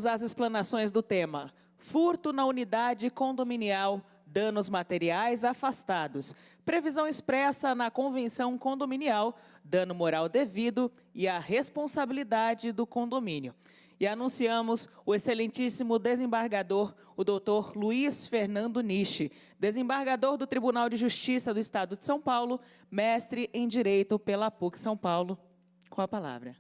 Vamos às explanações do tema. Furto na unidade condominial, danos materiais afastados. Previsão expressa na convenção condominial, dano moral devido e a responsabilidade do condomínio. E anunciamos o excelentíssimo desembargador, o doutor Luiz Fernando Nishi, desembargador do Tribunal de Justiça do Estado de São Paulo, mestre em Direito pela PUC São Paulo. Com a palavra.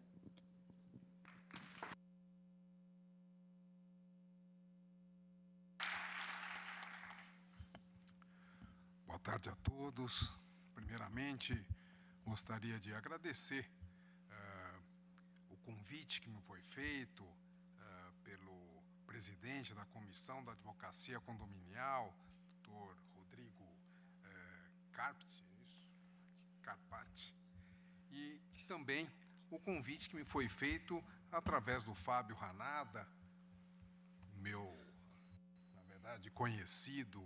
Boa tarde a todos. Primeiramente, gostaria de agradecer o convite que me foi feito pelo presidente da Comissão da Advocacia Condominial, doutor Rodrigo Carpati, e também o convite que me foi feito através do Fábio Ranada, meu, na verdade, conhecido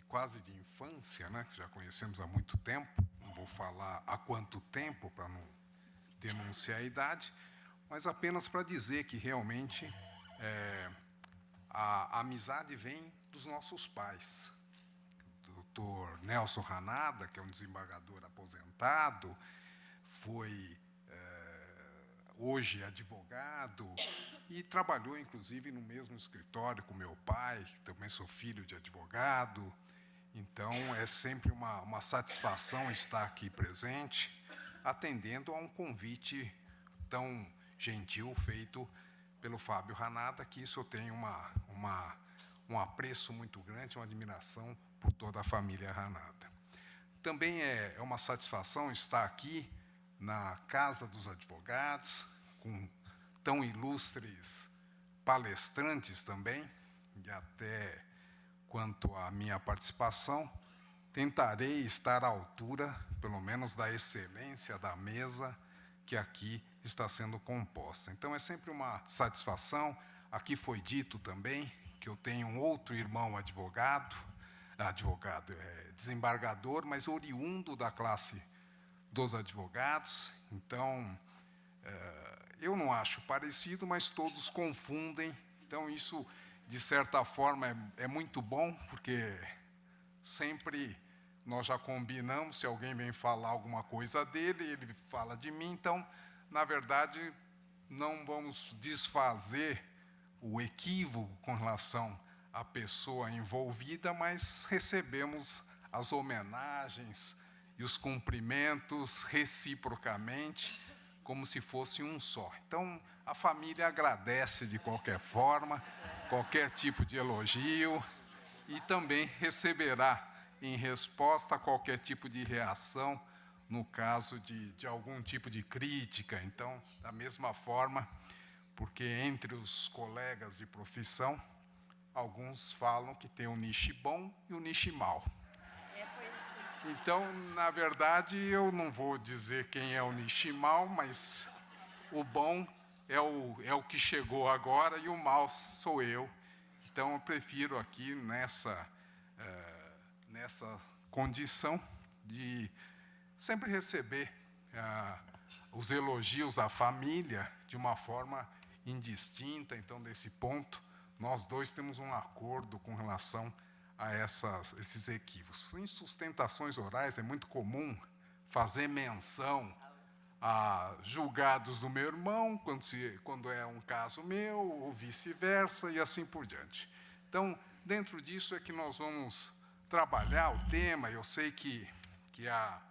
quase de infância, né, que já conhecemos há muito tempo, não vou falar há quanto tempo para não denunciar a idade, mas apenas para dizer que realmente a amizade vem dos nossos pais. O doutor Nelson Ranada, que é um desembargador aposentado, foi hoje advogado e trabalhou, inclusive, no mesmo escritório com meu pai, que também sou filho de advogado. Então, é sempre uma satisfação estar aqui presente, atendendo a um convite tão gentil feito pelo Fábio Ranada, que isso eu tenho um apreço muito grande, uma admiração por toda a família Ranada. Também é uma satisfação estar aqui na Casa dos Advogados, com tão ilustres palestrantes também, e até quanto à minha participação, tentarei estar à altura, pelo menos, da excelência da mesa que aqui está sendo composta. Então, é sempre uma satisfação. Aqui foi dito também que eu tenho um outro irmão desembargador, mas oriundo da classe dos advogados. Então, eu não acho parecido, mas todos confundem. Então, isso, de certa forma, é muito bom, porque sempre nós já combinamos, se alguém vem falar alguma coisa dele, ele fala de mim. Então, na verdade, não vamos desfazer o equívoco com relação à pessoa envolvida, mas recebemos as homenagens e os cumprimentos reciprocamente, como se fosse um só. Então, a família agradece de qualquer forma, qualquer tipo de elogio, e também receberá, em resposta, a qualquer tipo de reação, no caso de algum tipo de crítica. Então, da mesma forma, porque entre os colegas de profissão, alguns falam que tem o nicho bom e o nicho mau. Então, na verdade, eu não vou dizer quem é o nicho mau, mas o bom é o que chegou agora e o mau sou eu. Então, eu prefiro aqui, nessa condição, de sempre receber os elogios à família de uma forma indistinta. Então, desse ponto, nós dois temos um acordo com relação a esses equívocos. Em sustentações orais é muito comum fazer menção a julgados do meu irmão, quando é um caso meu, ou vice-versa, e assim por diante. Então, dentro disso é que nós vamos trabalhar o tema. Eu sei que a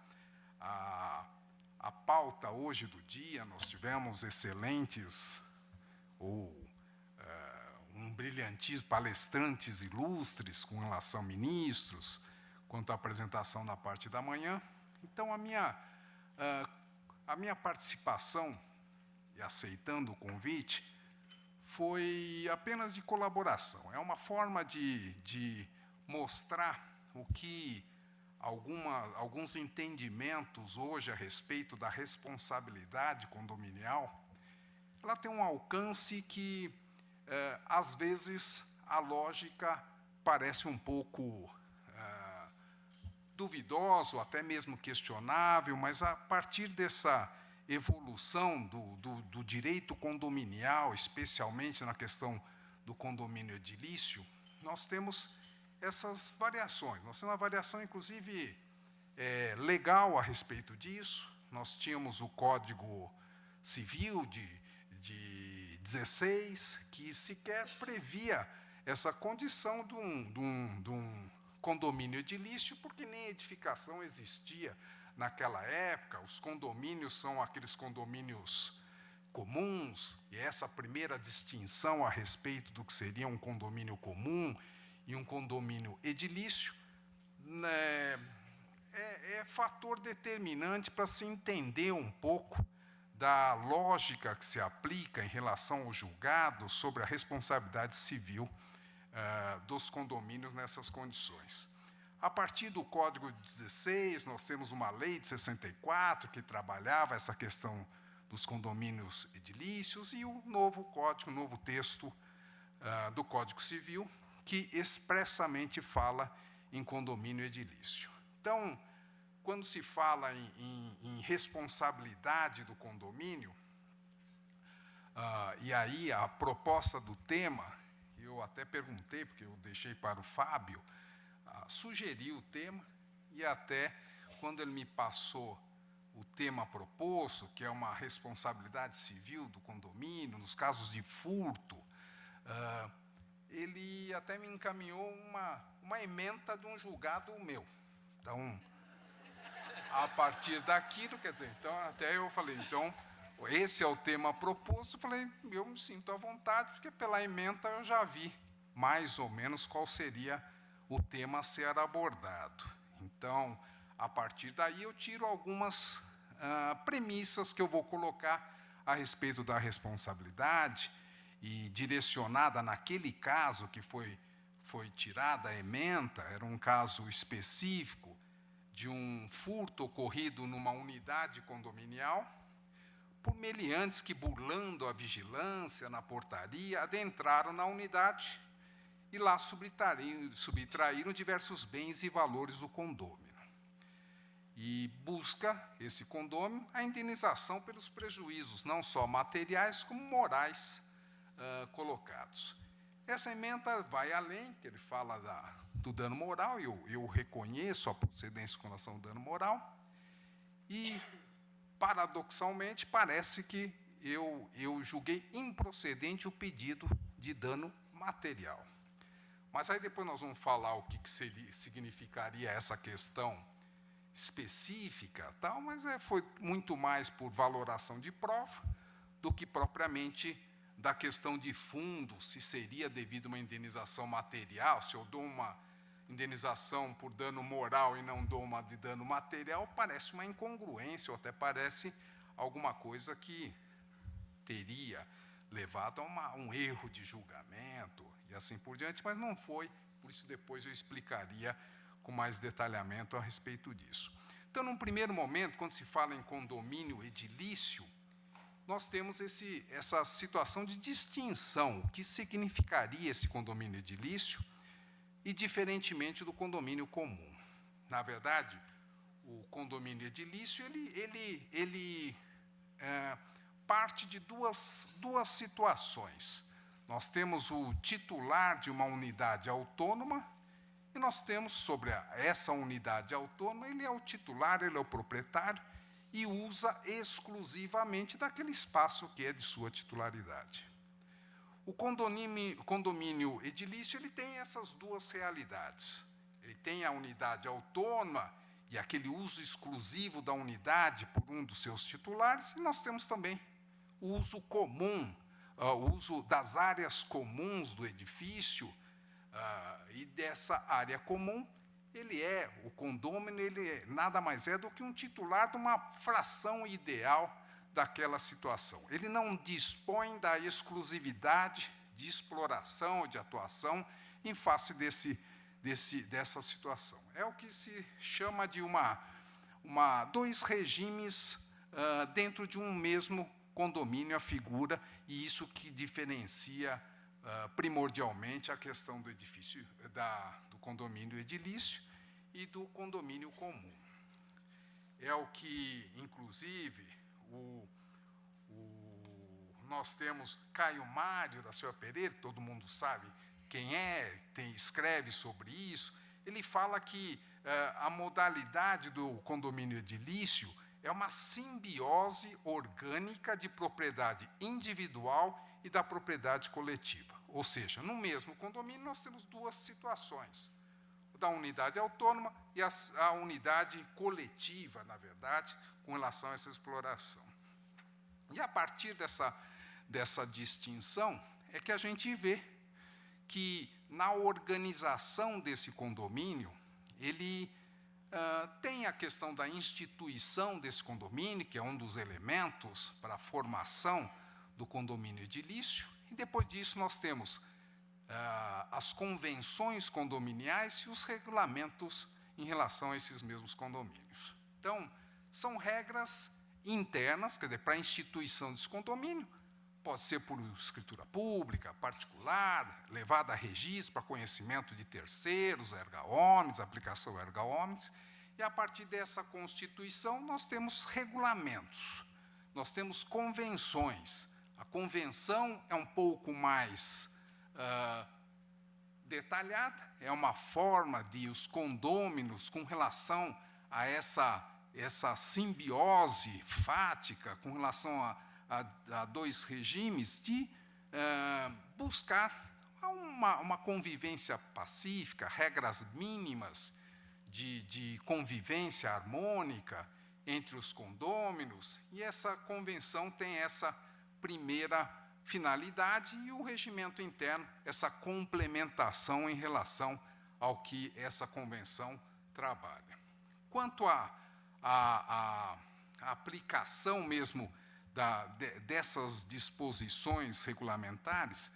pauta hoje do dia, nós tivemos excelentes brilhantismo, palestrantes ilustres com relação a ministros, quanto à apresentação na parte da manhã. Então, a minha participação, e aceitando o convite, foi apenas de colaboração. É uma forma de mostrar o que alguns entendimentos hoje a respeito da responsabilidade condominial, ela tem um alcance que, às vezes, a lógica parece um pouco duvidosa, ou até mesmo questionável, mas a partir dessa evolução do direito condominial, especialmente na questão do condomínio edilício, nós temos essas variações. Nós temos uma variação, inclusive, legal a respeito disso. Nós tínhamos o Código Civil de 16, que sequer previa essa condição de um condomínio edilício, porque nem edificação existia naquela época. Os condomínios são aqueles condomínios comuns, e essa primeira distinção a respeito do que seria um condomínio comum e um condomínio edilício é fator determinante para se entender um pouco da lógica que se aplica em relação ao julgado sobre a responsabilidade civil dos condomínios nessas condições. A partir do Código de 16, nós temos uma lei de 64 que trabalhava essa questão dos condomínios edilícios e o novo código, o novo texto do Código Civil, que expressamente fala em condomínio edilício. Então, quando se fala em responsabilidade do condomínio, e aí a proposta do tema, eu até perguntei, porque eu deixei para o Fábio, sugeri o tema, e até quando ele me passou o tema proposto, que é uma responsabilidade civil do condomínio, nos casos de furto, ele até me encaminhou uma ementa de um julgado meu. Então, a partir daquilo, quer dizer, então, até eu falei, então, esse é o tema proposto, eu falei, eu me sinto à vontade, porque pela ementa eu já vi mais ou menos qual seria o tema a ser abordado. Então, a partir daí, eu tiro algumas premissas que eu vou colocar a respeito da responsabilidade e direcionada naquele caso que foi tirada a ementa, era um caso específico de um furto ocorrido numa unidade condominial, por meliantes que, burlando a vigilância na portaria, adentraram na unidade e lá subtraíram diversos bens e valores do condômino. E busca, esse condômino, a indenização pelos prejuízos, não só materiais, como morais, colocados. Essa ementa vai além, que ele fala do dano moral, e eu reconheço a procedência com relação ao dano moral, e, paradoxalmente, parece que eu julguei improcedente o pedido de dano material. Mas aí depois nós vamos falar o que significaria essa questão específica, tal, mas foi muito mais por valoração de prova do que propriamente da questão de fundo, se seria devido uma indenização material, se eu dou uma indenização por dano moral e não dou uma de dano material, parece uma incongruência, ou até parece alguma coisa que teria levado a um erro de julgamento, e assim por diante, mas não foi, por isso depois eu explicaria com mais detalhamento a respeito disso. Então, num primeiro momento, quando se fala em condomínio edilício, nós temos essa situação de distinção, o que significaria esse condomínio edilício, e diferentemente do condomínio comum. Na verdade, o condomínio edilício, ele parte de duas situações. Nós temos o titular de uma unidade autônoma, e nós temos sobre essa unidade autônoma, ele é o titular, ele é o proprietário, e usa exclusivamente daquele espaço que é de sua titularidade. O condomínio edilício, ele tem essas duas realidades. Ele tem a unidade autônoma e aquele uso exclusivo da unidade por um dos seus titulares, e nós temos também o uso comum, o uso das áreas comuns do edifício, e dessa área comum, o condômino, ele nada mais é do que um titular de uma fração ideal daquela situação. Ele não dispõe da exclusividade de exploração ou de atuação em face dessa situação. É o que se chama de dois regimes dentro de um mesmo condomínio, a figura, e isso que diferencia primordialmente a questão do edifício, do condomínio edilício e do condomínio comum. É o que, inclusive, Nós temos Caio Mário da Silva Pereira, que todo mundo sabe quem é, escreve sobre isso. Ele fala que a modalidade do condomínio edilício é uma simbiose orgânica de propriedade individual e da propriedade coletiva. Ou seja, no mesmo condomínio nós temos duas situações, da unidade autônoma e a unidade coletiva, na verdade, com relação a essa exploração. E a partir dessa distinção é que a gente vê que na organização desse condomínio, ele tem a questão da instituição desse condomínio, que é um dos elementos para a formação do condomínio edilício, e depois disso nós temos as convenções condominiais e os regulamentos em relação a esses mesmos condomínios. Então, são regras internas, quer dizer, para a instituição desse condomínio, pode ser por escritura pública, particular, levada a registro para conhecimento de terceiros, erga omnes, aplicação erga omnes, e a partir dessa constituição nós temos regulamentos, nós temos convenções. A convenção é um pouco mais detalhada, é uma forma de os condôminos com relação a essa simbiose fática, com relação a dois regimes, de buscar uma convivência pacífica, regras mínimas de convivência harmônica entre os condôminos, e essa convenção tem essa primeira finalidade e o regimento interno, essa complementação em relação ao que essa convenção trabalha. Quanto à aplicação mesmo dessas disposições regulamentares,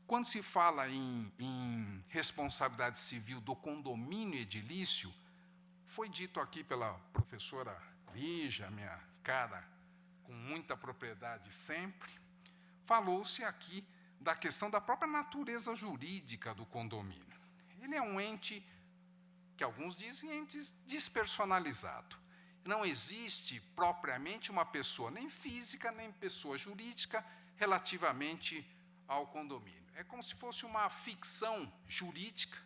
quando se fala em responsabilidade civil do condomínio edilício, foi dito aqui pela professora Lígia, minha cara, com muita propriedade sempre, falou-se aqui da questão da própria natureza jurídica do condomínio. Ele é um ente, que alguns dizem ente despersonalizado. Não existe propriamente uma pessoa, nem física, nem pessoa jurídica, relativamente ao condomínio. É como se fosse uma ficção jurídica,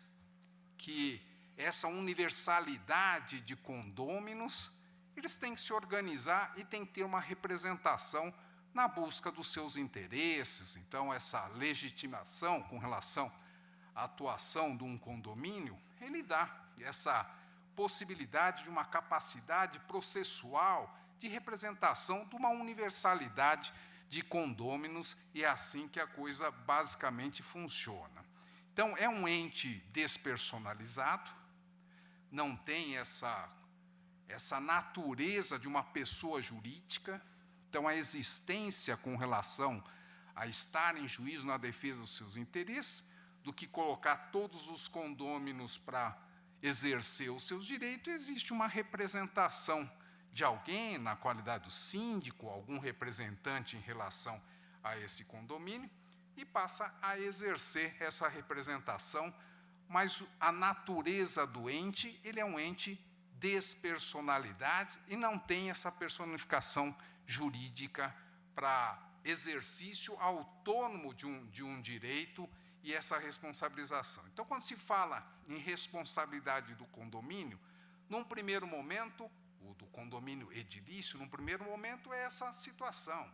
que essa universalidade de condôminos, eles têm que se organizar e têm que ter uma representação na busca dos seus interesses. Então, essa legitimação com relação à atuação de um condomínio, ele dá essa possibilidade de uma capacidade processual de representação de uma universalidade de condôminos, e é assim que a coisa basicamente funciona. Então, é um ente despersonalizado, não tem essa natureza de uma pessoa jurídica. Então, a existência com relação a estar em juízo na defesa dos seus interesses, do que colocar todos os condôminos para exercer os seus direitos, existe uma representação de alguém, na qualidade do síndico, algum representante em relação a esse condomínio, e passa a exercer essa representação, mas a natureza do ente, ele é um ente despersonalidade e não tem essa personificação jurídica para exercício autônomo de um direito e essa responsabilização. Então, quando se fala em responsabilidade do condomínio, num primeiro momento, o do condomínio edilício, num primeiro momento, é essa situação.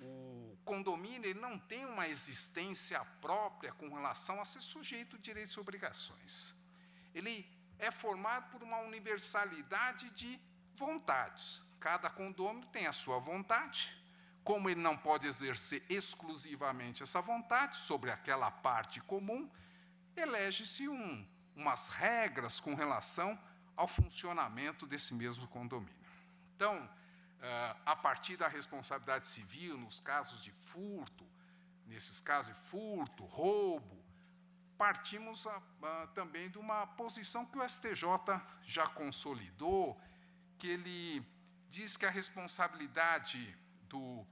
O condomínio ele não tem uma existência própria com relação a ser sujeito de direitos e obrigações. Ele é formado por uma universalidade de vontades. Cada condômino tem a sua vontade. Como ele não pode exercer exclusivamente essa vontade sobre aquela parte comum, elege-se umas regras com relação ao funcionamento desse mesmo condomínio. Então, a partir da responsabilidade civil, nos casos de furto, nesses casos de furto, roubo, partimos também de uma posição que o STJ já consolidou, que ele diz que a responsabilidade do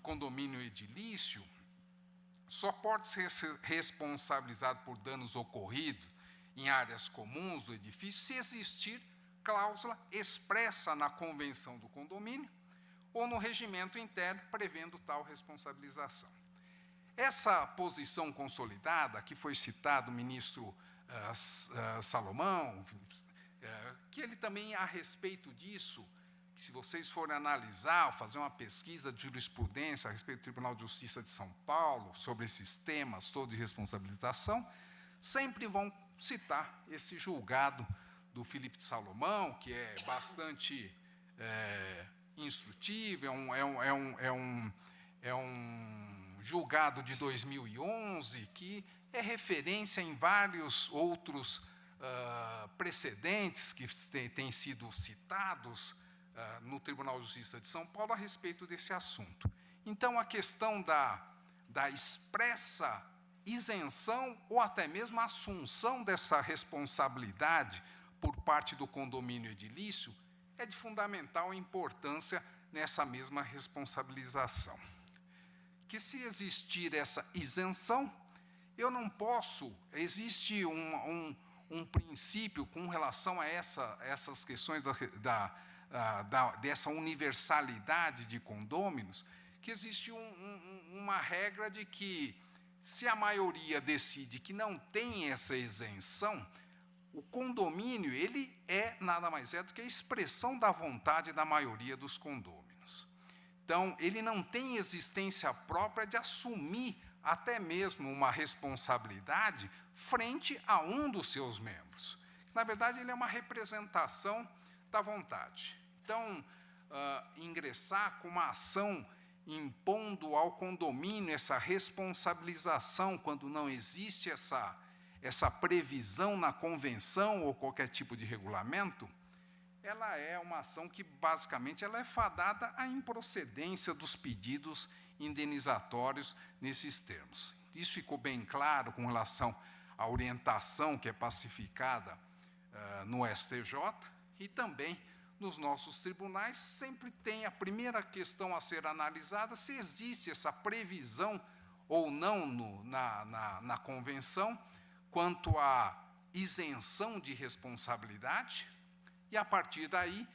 condomínio edilício só pode ser responsabilizado por danos ocorridos em áreas comuns do edifício se existir cláusula expressa na convenção do condomínio ou no regimento interno prevendo tal responsabilização. Essa posição consolidada, que foi citado o ministro Salomão, que ele também, a respeito disso, que se vocês forem analisar, fazer uma pesquisa de jurisprudência a respeito do Tribunal de Justiça de São Paulo, sobre esses temas todos de responsabilização, sempre vão citar esse julgado do Felipe de Salomão, que é bastante instrutivo, é um julgado de 2011, que é referência em vários outros precedentes que têm sido citados no Tribunal de Justiça de São Paulo a respeito desse assunto. Então, a questão da expressa isenção ou até mesmo a assunção dessa responsabilidade por parte do condomínio edilício é de fundamental importância nessa mesma responsabilização. Que se existir essa isenção, eu não posso, existe um princípio com relação a essas questões dessa universalidade de condôminos, que existe uma regra de que, se a maioria decide que não tem essa isenção, o condomínio ele nada mais é do que a expressão da vontade da maioria dos condôminos. Então, ele não tem existência própria de assumir até mesmo uma responsabilidade frente a um dos seus membros. Na verdade, ele é uma representação da vontade. Então, ingressar com uma ação impondo ao condomínio essa responsabilização, quando não existe essa previsão na convenção ou qualquer tipo de regulamento, ela é uma ação que, basicamente, ela é fadada à improcedência dos pedidos indenizatórios nesses termos. Isso ficou bem claro com relação à orientação que é pacificada no STJ e também nos nossos tribunais. Sempre tem a primeira questão a ser analisada, se existe essa previsão ou não na convenção quanto à isenção de responsabilidade, e, a partir daí,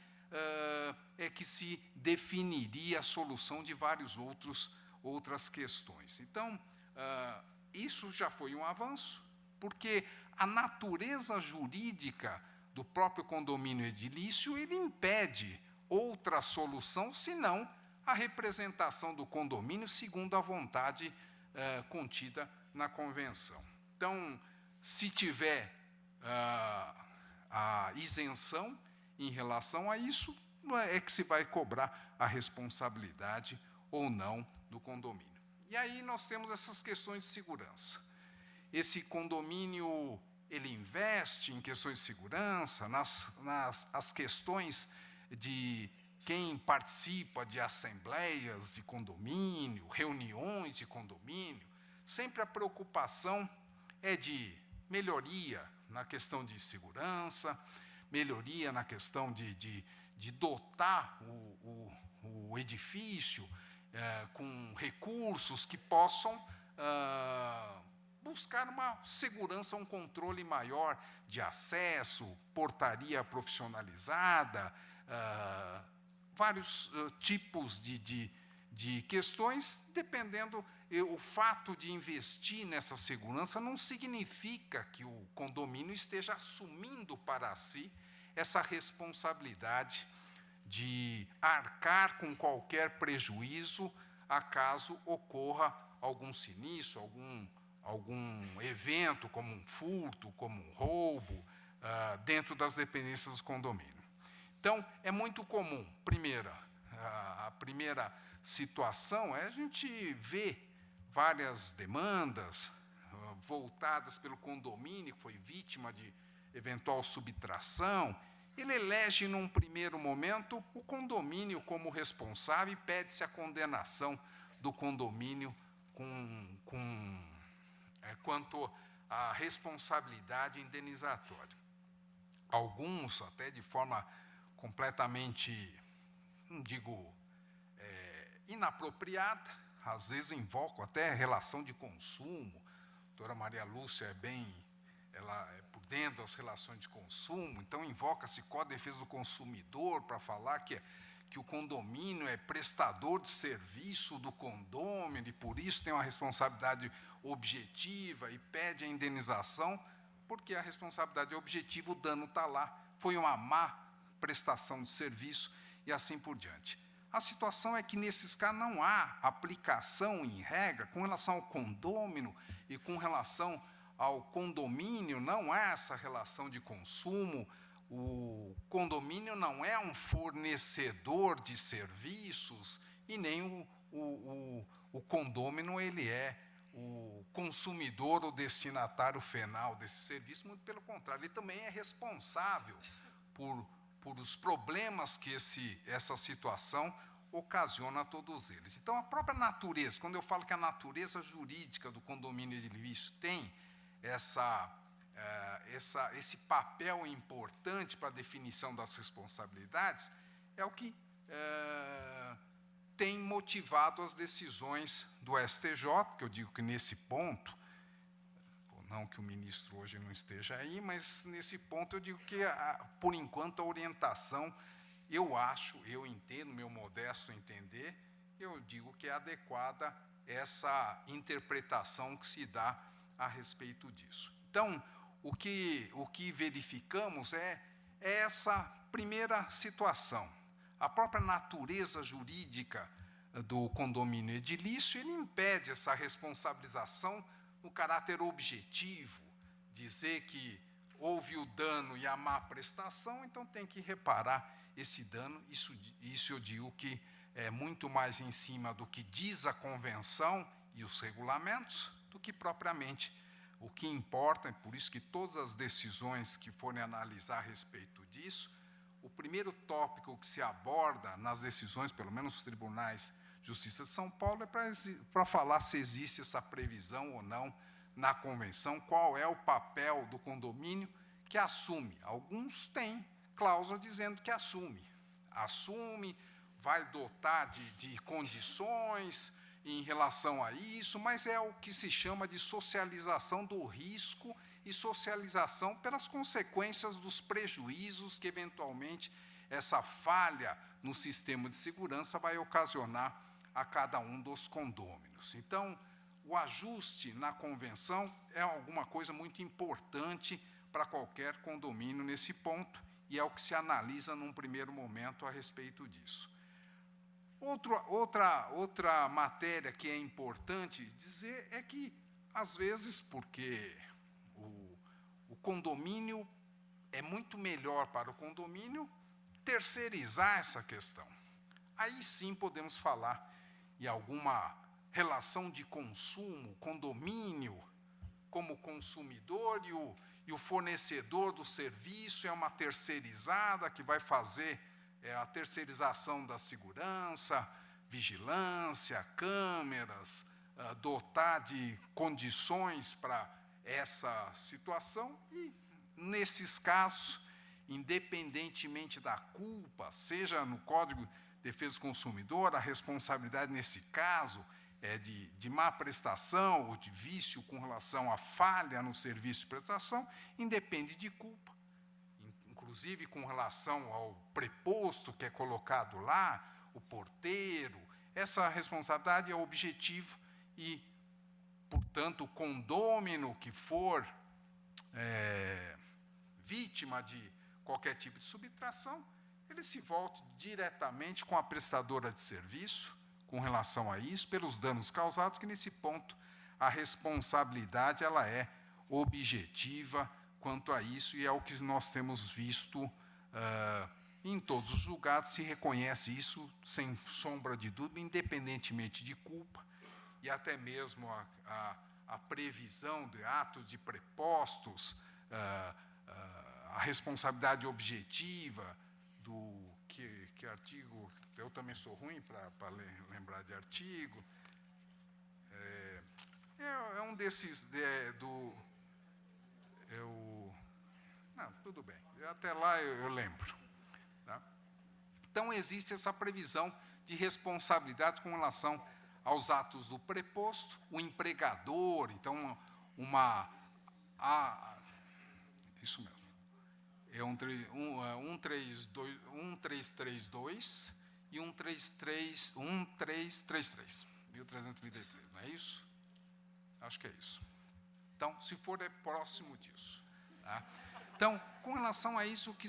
é que se definiria a solução de outras questões. Então, isso já foi um avanço, porque a natureza jurídica do próprio condomínio edilício ele impede outra solução, senão a representação do condomínio segundo a vontade contida na convenção. Então, se tiver a isenção em relação a isso, é que se vai cobrar a responsabilidade ou não do condomínio. E aí nós temos essas questões de segurança. Esse condomínio, ele investe em questões de segurança, as questões de quem participa de assembleias de condomínio, reuniões de condomínio, sempre a preocupação é de melhoria na questão de segurança, melhoria na questão de dotar o edifício com recursos que possam buscar uma segurança, um controle maior de acesso, portaria profissionalizada, vários tipos de questões, dependendo. O fato de investir nessa segurança não significa que o condomínio esteja assumindo para si essa responsabilidade de arcar com qualquer prejuízo acaso ocorra algum sinistro, algum evento, como um furto, como um roubo, dentro das dependências do condomínio. Então, é muito comum, a primeira situação é a gente ver várias demandas voltadas pelo condomínio, que foi vítima de eventual subtração. Ele elege, num primeiro momento, o condomínio como responsável e pede-se a condenação do condomínio quanto à responsabilidade indenizatória. Alguns, até de forma completamente, não digo inapropriada, às vezes invocam até relação de consumo. A doutora Maria Lúcia ela é por dentro das relações de consumo, então invoca-se Código de Defesa do Consumidor para falar que que o condomínio é prestador de serviço do condômino e, por isso, tem uma responsabilidade objetiva e pede a indenização, porque a responsabilidade é objetiva, o dano está lá, foi uma má prestação de serviço e assim por diante. A situação é que, nesses casos, não há aplicação em regra com relação ao condômino e com relação ao condomínio, não há essa relação de consumo. O condomínio não é um fornecedor de serviços e nem o condômino ele é o consumidor ou destinatário final desse serviço, muito pelo contrário, ele também é responsável por os problemas que essa situação ocasiona a todos eles. Então, a própria natureza, quando eu falo que a natureza jurídica do condomínio edilício tem esse papel importante para a definição das responsabilidades, é o que tem motivado as decisões do STJ, que eu digo que nesse ponto, não que o ministro hoje não esteja aí, mas nesse ponto eu digo que, por enquanto, a orientação, eu entendo, meu modesto entender, eu digo que é adequada essa interpretação que se dá a respeito disso. Então, o que verificamos é essa primeira situação. A própria natureza jurídica do condomínio edilício, ele impede essa responsabilização no caráter objetivo, dizer que houve o dano e a má prestação, então tem que reparar esse dano. Isso eu digo que é muito mais em cima do que diz a convenção e os regulamentos, do que propriamente o que importa, é por isso que todas as decisões que forem analisar a respeito disso, o primeiro tópico que se aborda nas decisões, pelo menos nos tribunais de justiça de São Paulo, é para falar se existe essa previsão ou não na convenção, qual é o papel do condomínio que assume. Alguns têm cláusula dizendo que assume, vai dotar de condições em relação a isso, mas é o que se chama de socialização do risco e socialização pelas consequências dos prejuízos que, eventualmente, essa falha no sistema de segurança vai ocasionar a cada um dos condôminos. Então, o ajuste na convenção é alguma coisa muito importante para qualquer condomínio nesse ponto, e é o que se analisa num primeiro momento a respeito disso. Outra matéria que é importante dizer é que, às vezes, porque o condomínio é muito melhor para o condomínio terceirizar essa questão. Aí sim podemos falar em alguma relação de consumo, condomínio como consumidor e o fornecedor do serviço é uma terceirizada que vai fazer a terceirização da segurança, vigilância, câmeras, dotar de condições para essa situação e, nesses casos, independentemente da culpa, seja no Código de Defesa do Consumidor, a responsabilidade nesse caso é de má prestação ou de vício com relação à falha no serviço de prestação, independe de culpa. Inclusive com relação ao preposto que é colocado lá, o porteiro, essa responsabilidade é objetiva e, portanto, o condômino que for vítima de qualquer tipo de subtração, ele se volta diretamente com a prestadora de serviço, com relação a isso, pelos danos causados, que nesse ponto a responsabilidade ela é objetiva quanto a isso, e é o que nós temos visto em todos os julgados, se reconhece isso sem sombra de dúvida, independentemente de culpa, e até mesmo a previsão de atos de prepostos, a responsabilidade objetiva do que artigo, eu também sou ruim para lembrar de artigo, é um desses não, tudo bem, até lá eu lembro. Tá? Então, existe essa previsão de responsabilidade com relação aos atos do preposto, o empregador, então, isso mesmo, é 1332 e 1333, 1333, não é isso? Acho que é isso. Então, se for, é próximo disso. Tá? Então, com relação a isso, o que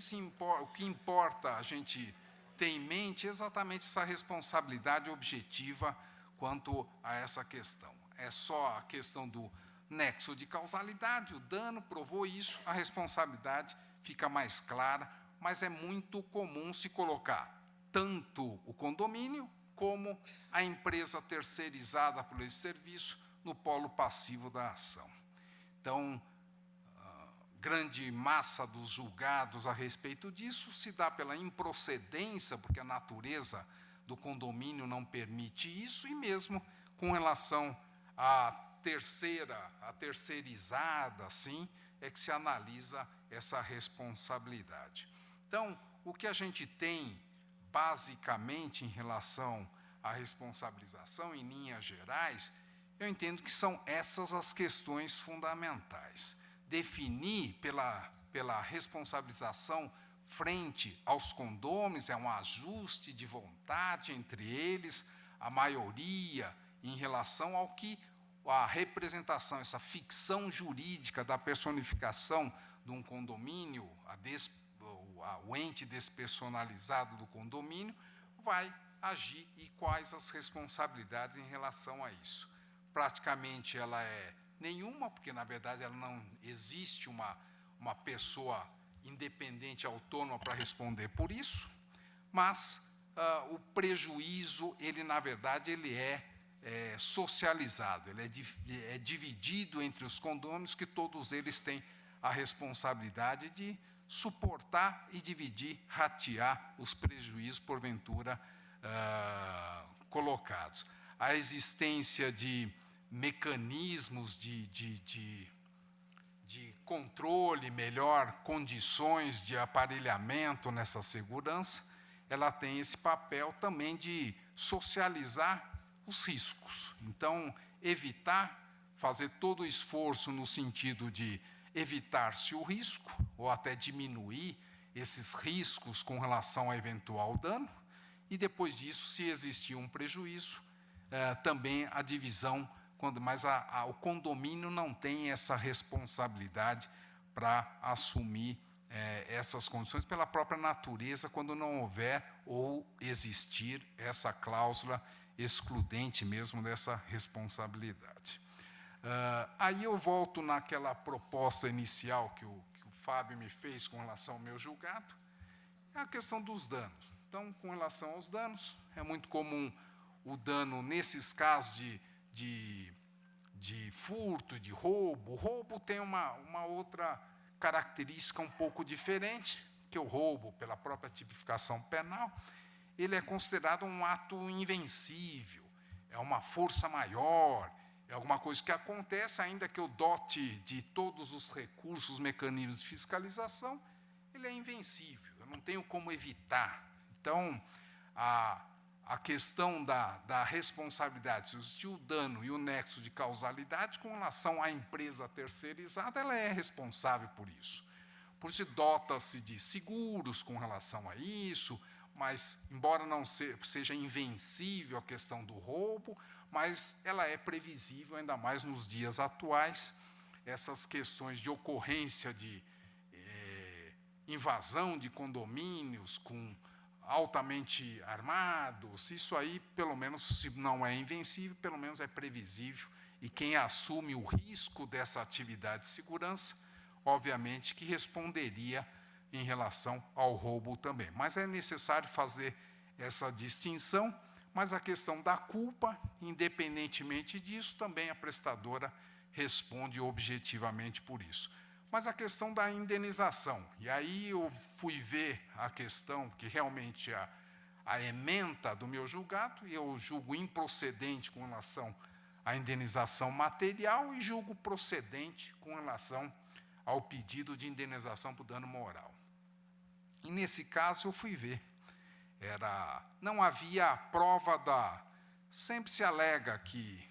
importa a gente ter em mente é exatamente essa responsabilidade objetiva quanto a essa questão. É só a questão do nexo de causalidade, o dano provou isso, a responsabilidade fica mais clara, mas é muito comum se colocar tanto o condomínio como a empresa terceirizada por esse serviço no polo passivo da ação. Então, a grande massa dos julgados a respeito disso se dá pela improcedência, porque a natureza do condomínio não permite isso, e mesmo com relação à terceirizada, assim, é que se analisa essa responsabilidade. Então, o que a gente tem, basicamente, em relação à responsabilização, em linhas gerais, eu entendo que são essas as questões fundamentais. Definir pela responsabilização frente aos condôminos, é um ajuste de vontade entre eles, a maioria, em relação ao que a representação, essa ficção jurídica da personificação de um condomínio, o ente despersonalizado do condomínio, vai agir e quais as responsabilidades em relação a isso. Praticamente ela é nenhuma, porque, na verdade, ela não existe uma pessoa independente, autônoma, para responder por isso, mas o prejuízo, ele, na verdade, ele é socializado, ele é dividido entre os condôminos, que todos eles têm a responsabilidade de suportar e dividir, ratear os prejuízos, porventura, colocados. A existência de mecanismos de controle, melhor, condições de aparelhamento nessa segurança, ela tem esse papel também de socializar os riscos. Então, fazer todo o esforço no sentido de evitar-se o risco, ou até diminuir esses riscos com relação a eventual dano, e depois disso, se existir um prejuízo, também a divisão, mas o condomínio não tem essa responsabilidade para assumir essas condições pela própria natureza, quando não houver ou existir essa cláusula excludente mesmo dessa responsabilidade. Aí eu volto naquela proposta inicial que o Fábio me fez com relação ao meu julgado, é a questão dos danos. Então, com relação aos danos, é muito comum o dano, nesses casos de furto, de roubo. O roubo tem uma outra característica um pouco diferente, que o roubo, pela própria tipificação penal, ele é considerado um ato invencível, é uma força maior, é alguma coisa que acontece, ainda que eu dote de todos os recursos, os mecanismos de fiscalização, ele é invencível, eu não tenho como evitar. Então, a questão da responsabilidade, se existe o dano e o nexo de causalidade com relação à empresa terceirizada, ela é responsável por isso. Por isso, dota-se de seguros com relação a isso, mas, embora não seja invencível a questão do roubo, mas ela é previsível, ainda mais nos dias atuais, essas questões de ocorrência de invasão de condomínios com altamente armados, isso aí, pelo menos, se não é invencível, pelo menos é previsível, e quem assume o risco dessa atividade de segurança, obviamente que responderia em relação ao roubo também. Mas é necessário fazer essa distinção, mas a questão da culpa, independentemente disso, também a prestadora responde objetivamente por isso. Mas a questão da indenização, e aí eu fui ver a questão, que realmente a ementa do meu julgado, e eu julgo improcedente com relação à indenização material e julgo procedente com relação ao pedido de indenização por dano moral. E, nesse caso, eu fui ver. Não havia prova sempre se alega que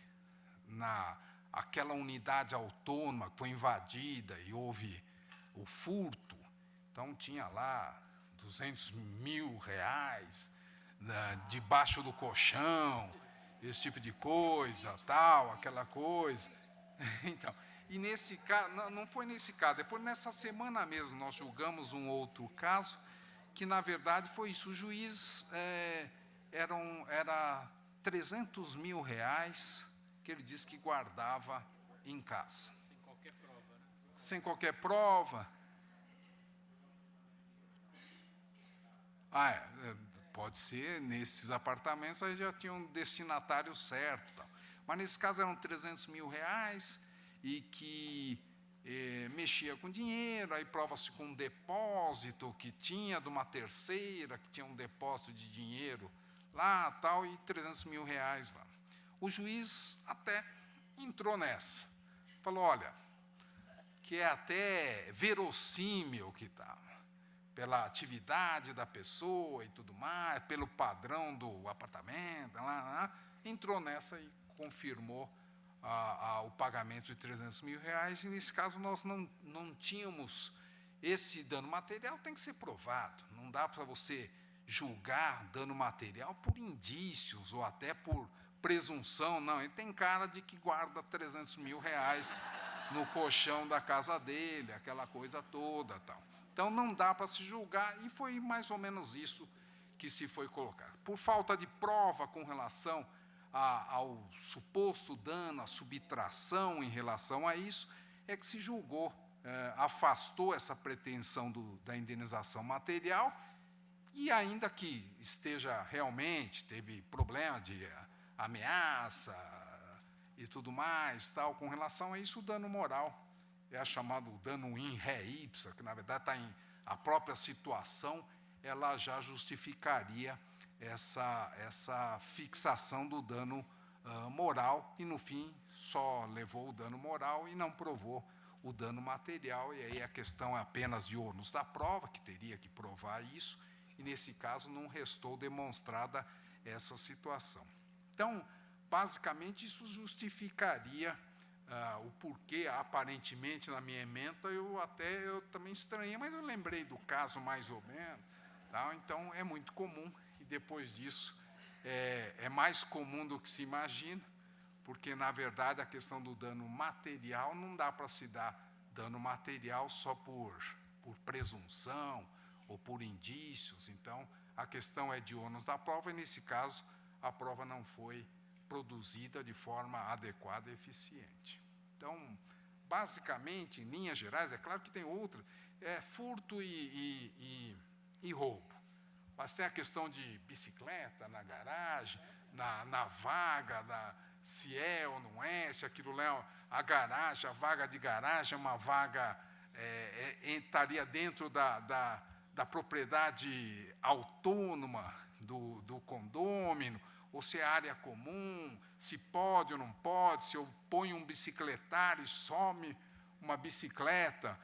aquela unidade autônoma que foi invadida e houve o furto, então tinha lá R$200 mil, debaixo do colchão, esse tipo de coisa, tal, aquela coisa. Então, e nesse caso, não foi nesse caso, depois nessa semana mesmo nós julgamos um outro caso, que na verdade foi isso, o juiz era 300 mil reais que ele disse que guardava em casa. Sem qualquer prova, né? Sem qualquer prova. Pode ser, nesses apartamentos aí já tinha um destinatário certo. Tal. Mas nesse caso eram 300 mil reais e que mexia com dinheiro, aí prova-se com um depósito que tinha de uma terceira, que tinha um depósito de dinheiro lá, tal, e 300 mil reais lá. O juiz até entrou nessa. Falou, olha, que é até verossímil que está, pela atividade da pessoa e tudo mais, pelo padrão do apartamento, entrou nessa e confirmou o pagamento de 300 mil reais, e nesse caso nós não tínhamos esse dano material, tem que ser provado, não dá para você julgar dano material por indícios ou até por presunção, não, ele tem cara de que guarda 300 mil reais no colchão da casa dele, aquela coisa toda, tal. Então, não dá para se julgar, e foi mais ou menos isso que se foi colocado. Por falta de prova com relação ao suposto dano, a subtração em relação a isso, é que se julgou, afastou essa pretensão da indenização material, e ainda que esteja realmente, teve problema de ameaça e tudo mais, tal, com relação a isso, o dano moral é chamado dano in re ipsa, que na verdade está em a própria situação, ela já justificaria essa fixação do dano moral, e no fim só levou o dano moral e não provou o dano material, e aí a questão é apenas de ônus da prova, que teria que provar isso, e nesse caso não restou demonstrada essa situação. Então, basicamente, isso justificaria o porquê, aparentemente, na minha ementa, eu também estranhei, mas eu lembrei do caso mais ou menos. Tá? Então, é muito comum, e depois disso, é mais comum do que se imagina, porque, na verdade, a questão do dano material, não dá para se dar dano material só por presunção ou por indícios. Então, a questão é de ônus da prova, e, nesse caso, a prova não foi produzida de forma adequada e eficiente. Então, basicamente, em linhas gerais, é claro que tem outra, furto e roubo. Mas tem a questão de bicicleta na garagem, na vaga, se é ou não é, se aquilo é a garagem, a vaga de garagem é uma vaga, estaria dentro da propriedade autônoma do condômino, ou se é área comum, se pode ou não pode, se eu ponho um bicicletário e some uma bicicleta.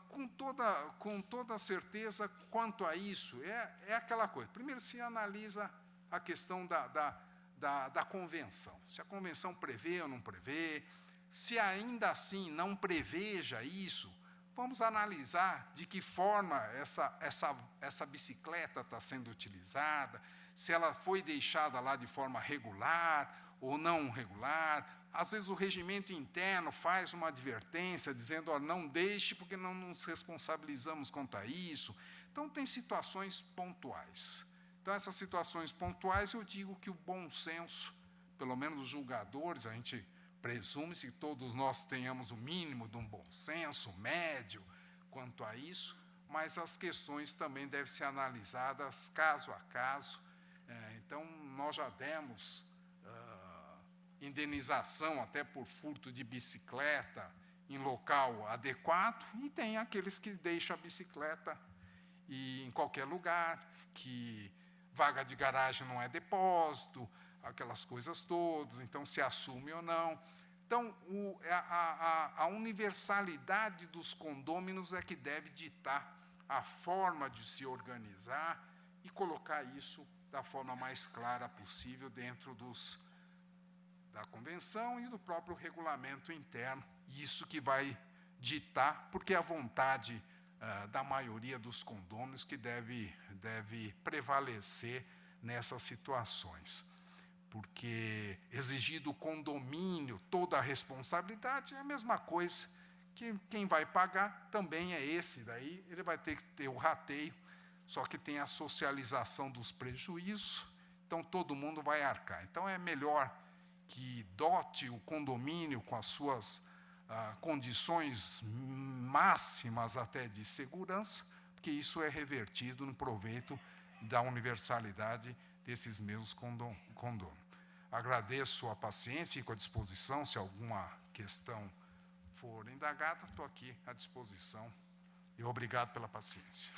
Com toda certeza, quanto a isso, é aquela coisa. Primeiro se analisa a questão da convenção. Se a convenção prevê ou não prevê, se ainda assim não preveja isso, vamos analisar de que forma essa bicicleta está sendo utilizada, se ela foi deixada lá de forma regular ou não regular. Às vezes o regimento interno faz uma advertência dizendo, ó, não deixe porque não nos responsabilizamos quanto a isso. Então, tem situações pontuais. Então, essas situações pontuais, eu digo que o bom senso, pelo menos os julgadores, a gente presume que todos nós tenhamos o mínimo de um bom senso, médio, quanto a isso, mas as questões também devem ser analisadas caso a caso. Então, nós já demos indenização até por furto de bicicleta em local adequado, e tem aqueles que deixam a bicicleta em qualquer lugar, que vaga de garagem não é depósito, aquelas coisas todas, então se assume ou não. Então, a universalidade dos condôminos é que deve ditar a forma de se organizar e colocar isso da forma mais clara possível dentro da convenção e do próprio regulamento interno. Isso que vai ditar, porque a vontade da maioria dos condôminos que deve prevalecer nessas situações. Porque exigir do condomínio toda a responsabilidade é a mesma coisa que quem vai pagar também é esse daí, ele vai ter que ter o rateio, só que tem a socialização dos prejuízos, então todo mundo vai arcar. Então é melhor que dote o condomínio com as suas condições máximas até de segurança, porque isso é revertido no proveito da universalidade desses mesmos condôminos. Agradeço a paciência, fico à disposição, se alguma questão for indagada, estou aqui à disposição. E obrigado pela paciência.